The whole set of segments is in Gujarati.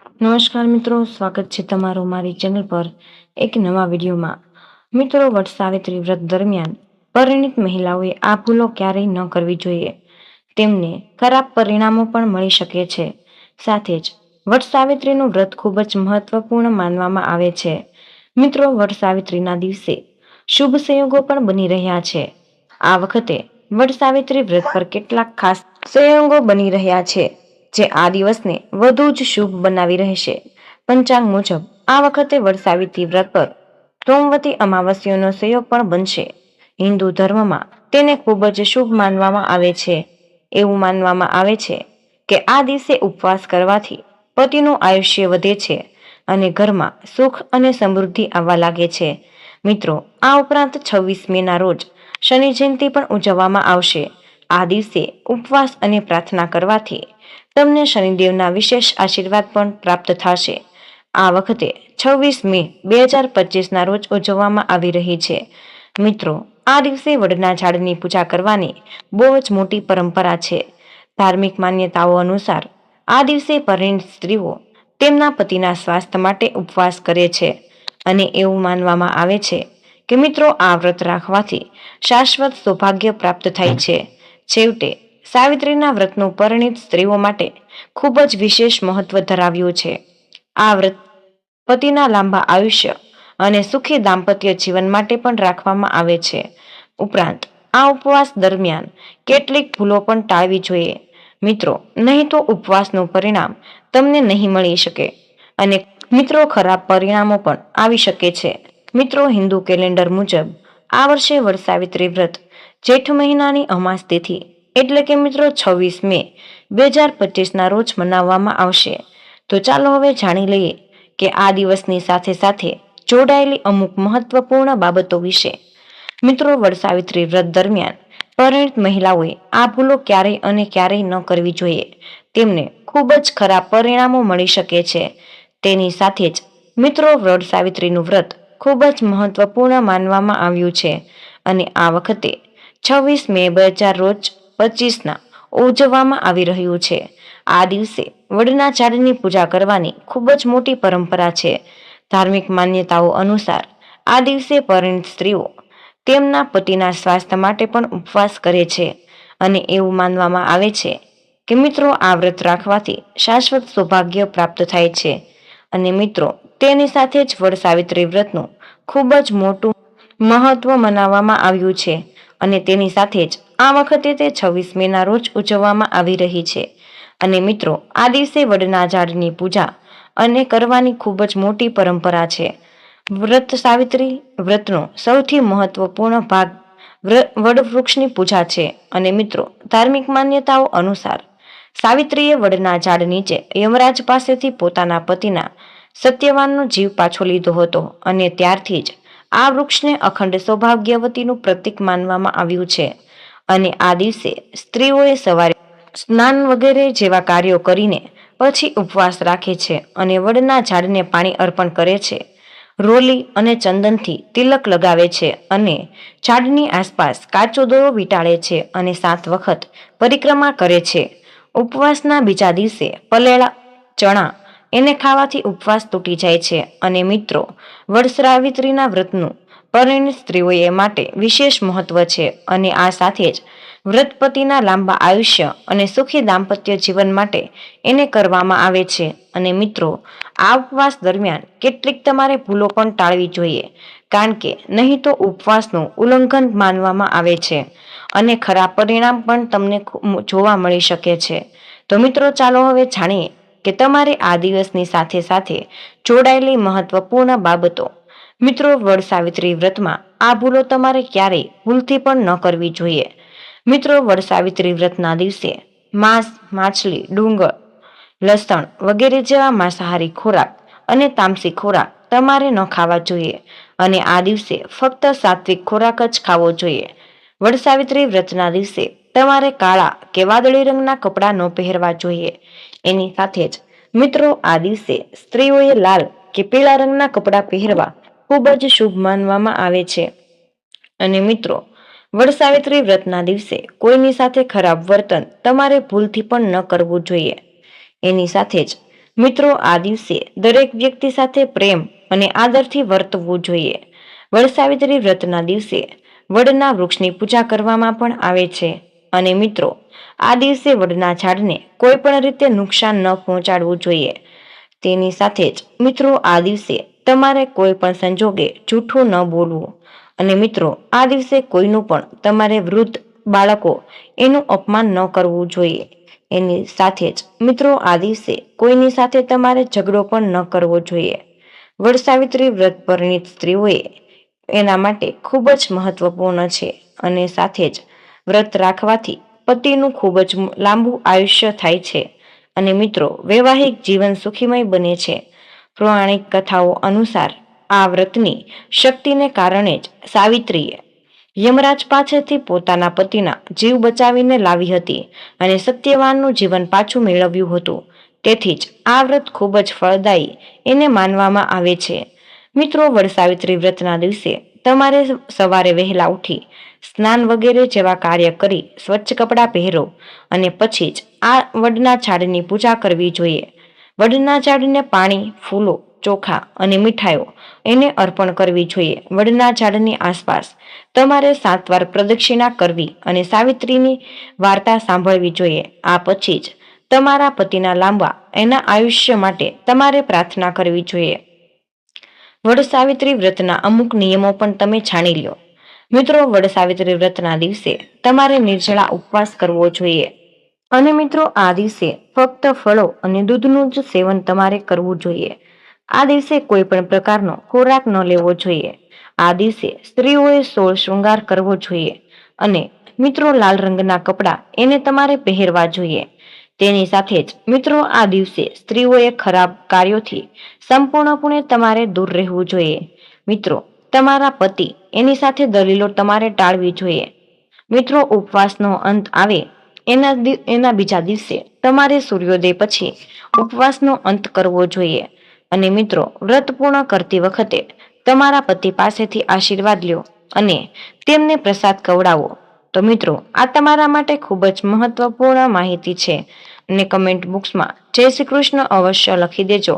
નમસ્કાર મિત્રો, સ્વાગત છે તમારું મારી ચેનલ પર એક નવા વિડીયોમાં। મિત્રો, વટ સાવિત્રી વ્રત દરમિયાન પરિણીત મહિલાઓએ આ ભૂલો ક્યારેય ન કરવી જોઈએ। તેમને ખરાબ પરિણામો પણ મળી શકે છે। સાથે જ વટ સાવિત્રીનું વ્રત ખૂબ જ મહત્વપૂર્ણ માનવામાં આવે છે। મિત્રો, વટ સાવિત્રીના દિવસે શુભ સંયોગો પણ બની રહ્યા છે। આ વખતે વટ સાવિત્રી વ્રત પર કેટલાક ખાસ સંયોગો બની રહ્યા છે જે આ દિવસને વધુ જ શુભ બનાવી રહેશે। પંચાંગ મુજબ આ વખતે વટ સાવિત્રી વ્રત પર સોમવતી અમાવસ્યાનો સંયોગ પણ બનશે। હિન્દુ ધર્મમાં તેને ખૂબ જ શુભ માનવામાં આવે છે। એવું માનવામાં આવે છે કે આ દિવસે ઉપવાસ કરવાથી પતિનું આયુષ્ય વધે છે અને ઘરમાં સુખ અને સમૃદ્ધિ આવવા લાગે છે। મિત્રો, આ ઉપરાંત 26 મેના રોજ શનિ જયંતિ પણ ઉજવવામાં આવશે। આ દિવસે ઉપવાસ અને પ્રાર્થના કરવાથી તમને શનિદેવના વિશેષ આશીર્વાદ પણ પ્રાપ્ત થશે। આ વખતે 26 મે 2025ના રોજ ઉજવવામાં આવી રહી છે। મિત્રો, આ દિવસે વડના ઝાડની પૂજા કરવાની બહુ જ મોટી પરંપરા છે। ધાર્મિક માન્યતાઓ અનુસાર આ દિવસે પરિણીત સ્ત્રીઓ તેમના પતિના સ્વાસ્થ્ય માટે ઉપવાસ કરે છે અને એવું માનવામાં આવે છે કે મિત્રો, આ વ્રત રાખવાથી શાશ્વત સૌભાગ્ય પ્રાપ્ત થાય છે। છેવટે, સાવિત્રીના વ્રતનું પરિણીત સ્ત્રીઓ માટે ખૂબ જ વિશેષ મહત્વ ધરાવ્યું છે। આ વ્રત પતિના લાંબા આયુષ્ય અને સુખી દાંપત્ય જીવન માટે પણ રાખવામાં આવે છે। ઉપરાંત આ ઉપવાસ દરમિયાન કેટલીક ભૂલો પણ ટાળવી જોઈએ મિત્રો, નહીં તો ઉપવાસનું પરિણામ તમને નહીં મળી શકે અને મિત્રો, ખરાબ પરિણામો પણ આવી શકે છે। મિત્રો, હિન્દુ કેલેન્ડર મુજબ આ વર્ષે વટ સાવિત્રી વ્રત જેઠ મહિનાની અમાસ તિથિ એટલે કે મિત્રો 26 મે 2025ના રોજ મનાવવામાં આવશે। તો ચાલો હવે જાણી લઈએ કે આ દિવસની સાથે સાથે જોડાયેલી અમુક મહત્વપૂર્ણ બાબતો વિશે। મિત્રો, વટ સાવિત્રી વ્રત દરમિયાન પરિણીત મહિલાઓએ આ ભૂલો ક્યારેય અને ક્યારેય ન કરવી જોઈએ। તેમને ખૂબ જ ખરાબ પરિણામો મળી શકે છે। તેની સાથે જ મિત્રો, વટ સાવિત્રીનું વ્રત ખૂબ જ મહત્વપૂર્ણ માનવામાં આવ્યું છે અને આ વખતે 26 મે 2025ના ઉજવવામાં આવી રહ્યું છે। આ દિવસે વડના ઝાડની પૂજા કરવાની ખૂબ જ મોટી પરંપરા છે। ધાર્મિક માન્યતાઓ અનુસાર આ દિવસે પરિણીત સ્ત્રીઓ તેમના પતિના સ્વાસ્થ્ય માટે પણ ઉપવાસ કરે છે અને એવું માનવામાં આવે છે કે મિત્રો, આ વ્રત રાખવાથી શાશ્વત સૌભાગ્ય પ્રાપ્ત થાય છે અને મિત્રો, તેની સાથે જ વટ સાવિત્રી વ્રતનું ખૂબ જ મોટું મહત્વ મનાવવામાં આવ્યું છે અને તેની સાથે જ આ વખતે તે 26 મેના રોજ ઉજવવામાં આવી રહી છે અને મિત્રો, આ દિવસે વડના ઝાડની પૂજા અને કરવાની ખૂબ જ મોટી પરંપરા છે। વ્રત સાવિત્રી વ્રતનો સૌથી મહત્વપૂર્ણ ભાગ વડવૃક્ષની પૂજા છે અને મિત્રો, ધાર્મિક માન્યતાઓ અનુસાર સાવિત્રીએ વડના ઝાડ નીચે યમરાજ પાસેથી પોતાના પતિના સત્યવાનનો જીવ પાછો લીધો હતો અને ત્યારથી જ આ વૃક્ષને અખંડ સૌભાગ્યવતીનું પ્રતીક માનવામાં આવ્યું છે અને આ દિવસે સ્ત્રીઓએ સવારે સ્નાન વગેરે જેવા કાર્યો કરીને પછી ઉપવાસ રાખે છે અને વડના ઝાડને પાણી અર્પણ કરે છે, રોલી અને ચંદનથી તિલક લગાવે છે અને ઝાડની આસપાસ કાચો દોરો વીંટાળે છે અને 7 વખત પરિક્રમા કરે છે। ઉપવાસના બીજા દિવસે પલેળા ચણા એને ખાવાથી ઉપવાસ તૂટી જાય છે અને મિત્રો, વટ સાવિત્રીના વ્રતનું પરિણીત સ્ત્રીઓએ માટે વિશેષ મહત્વ છે અને આ સાથે જ વ્રત પતિના લાંબા આયુષ્ય અને સુખી દાંપત્ય જીવન માટે એને કરવામાં આવે છે અને મિત્રો, આ ઉપવાસ દરમિયાન કેટલીક તમારે ભૂલો પણ ટાળવી જોઈએ કારણ કે નહીં તો ઉપવાસનું ઉલ્લંઘન માનવામાં આવે છે અને ખરાબ પરિણામ પણ તમને જોવા મળી શકે છે। તો મિત્રો, ચાલો હવે જાણીએ કે તમારે આ દિવસની સાથે સાથે જોડાયેલી મહત્વપૂર્ણ બાબતો। મિત્રો, વટ સાવિત્રી વ્રતમાં આ ભૂલો તમારે ક્યારેય ભૂલથી પણ ન કરવી જોઈએ। મિત્રો, વટ સાવિત્રી વ્રતના દિવસે માંસ, માછલી, ડુંગળ, લસણ વગેરે જેવા માંસાહારી ખોરાક અને તામસી ખોરાક તમારે ન ખાવા જોઈએ અને આ દિવસે ફક્ત સાત્વિક ખોરાક જ ખાવો જોઈએ। વટ સાવિત્રી વ્રતના દિવસે તમારે કાળા કે વાદળી રંગના કપડાં ન પહેરવા જોઈએ। એની સાથે જ મિત્રો, આ દિવસે સ્ત્રીઓએ લાલ કે પીળા રંગના કપડાં પહેરવા ખૂબ જ શુભ માનવામાં આવે છે અને મિત્રો, વટ સાવિત્રી વ્રતના દિવસે કોઈની સાથે ખરાબ વર્તન તમારે ભૂલથી પણ ન કરવું જોઈએ। એની સાથે જ મિત્રો, આ દિવસે દરેક વ્યક્તિ સાથે પ્રેમ અને આદરથી વર્તવું જોઈએ. વડસાવિત્રી વ્રતના દિવસે વડના વૃક્ષની પૂજા કરવામાં પણ આવે છે. અને મિત્રો, આ દિવસે વડના ઝાડને કોઈ પણ રીતે નુકસાન ન પહોંચાડવું જોઈએ. તેની સાથે જ મિત્રો, આ દિવસે તમારે કોઈ પણ સંજોગે જૂઠું ન બોલવું. અને મિત્રો, આ દિવસે કોઈનું પણ તમારે વૃદ્ધ બાળકો એનું અપમાન ન કરવું જોઈએ. એની સાથે જ મિત્રો, આ દિવસે કોઈની સાથે તમારે ઝઘડો પણ ન કરવો જોઈએ. વડસાવિત્રી વ્રત પરિણીત સ્ત્રીઓએ એના માટે ખૂબ જ મહત્વપૂર્ણ છે. અને સાથે જ વ્રત રાખવાથી પતિનું ખૂબ જ લાંબુ આયુષ્ય થાય છે. અને મિત્રો, વૈવાહિક જીવન સુખીમય બને છે. પૌરાણિક કથાઓ અનુસાર આ વ્રતની શક્તિને કારણે જ સાવિત્રીએ યમરાજ પાસેથી પોતાના પતિના જીવ બચાવીને લાવી હતી અને સત્યવાનનું જીવન પાછું મેળવ્યું હતું. તેથી જ આ વ્રત ખૂબ જ ફળદાયી એને માનવામાં આવે છે. મિત્રો, વડસાવિત્રી વ્રતના દિવસે તમારે સવારે વહેલા ઉઠી સ્નાન વગેરે જેવા કાર્ય કરી સ્વચ્છ કપડાં પહેરો અને પછી જ આ વડના ઝાડની પૂજા કરવી જોઈએ. વડના ઝાડને પાણી, ફૂલો, ચોખા અને મીઠાઈઓ એને અર્પણ કરવી જોઈએ. વડના ઝાડની આસપાસ તમારે 7 વાર પ્રદક્ષિણા કરવી અને સાવિત્રીની વાર્તા સાંભળવી જોઈએ. આ પછી જ તમારા પતિના લાંબા એના આયુષ્ય માટે તમારે પ્રાર્થના કરવી જોઈએ. વડસાવિત્રી વ્રતના અમુક નિયમો પણ તમે જાણી લો. મિત્રો, વડસાવિત્રી વ્રતના દિવસે તમારે નિર્જળા ઉપવાસ કરવો જોઈએ. અને મિત્રો, આ દિવસે ફક્ત ફળો અને દૂધનું જ સેવન તમારે કરવું જોઈએ. આ દિવસે કોઈ પણ પ્રકારનો ખોરાક ન લેવો જોઈએ. આ દિવસે સ્ત્રીઓએ 16 શૃંગાર કરવો જોઈએ. અને મિત્રો, લાલ રંગના કપડાં એને તમારે પહેરવા જોઈએ. તેની સાથે જ મિત્રો, આ દિવસે સ્ત્રીઓએ ખરાબ કાર્યોથી સંપૂર્ણપણે તમારે દૂર રહેવું જોઈએ. મિત્રો, તમારા પતિ એની સાથે દલીલો તમારે ટાળવી જોઈએ. મિત્રો, ઉપવાસનો અંત આવે એના બીજા દિવસે તમારે સૂર્યોદય પછી ઉપવાસનો અંત કરવો જોઈએ. અને મિત્રો, વ્રત પૂર્ણ કરતી વખતે તમારા પતિ પાસેથી આશીર્વાદ લ્યો અને તેમને પ્રસાદ ખવડાવો. તો મિત્રો, આ તમારા માટે ખૂબ જ મહત્વપૂર્ણ માહિતી છે. અને કમેન્ટ બોક્સમાં જય શ્રી કૃષ્ણ અવશ્ય લખી દેજો.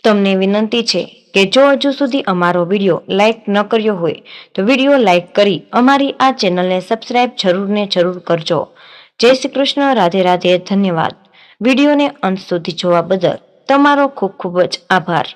તમને વિનંતી છે કે જો હજુ સુધી અમારો વિડીયો લાઈક ન કર્યો હોય તો વિડીયો લાઈક કરી અમારી આ ચેનલને સબસ્ક્રાઇબ જરૂર ને જરૂર કરજો. જય શ્રી કૃષ્ણ. રાધે રાધે. ધન્યવાદ. વિડીયોને અંત સુધી જોવા બદલ તમારો ખૂબ ખૂબ જ આભાર.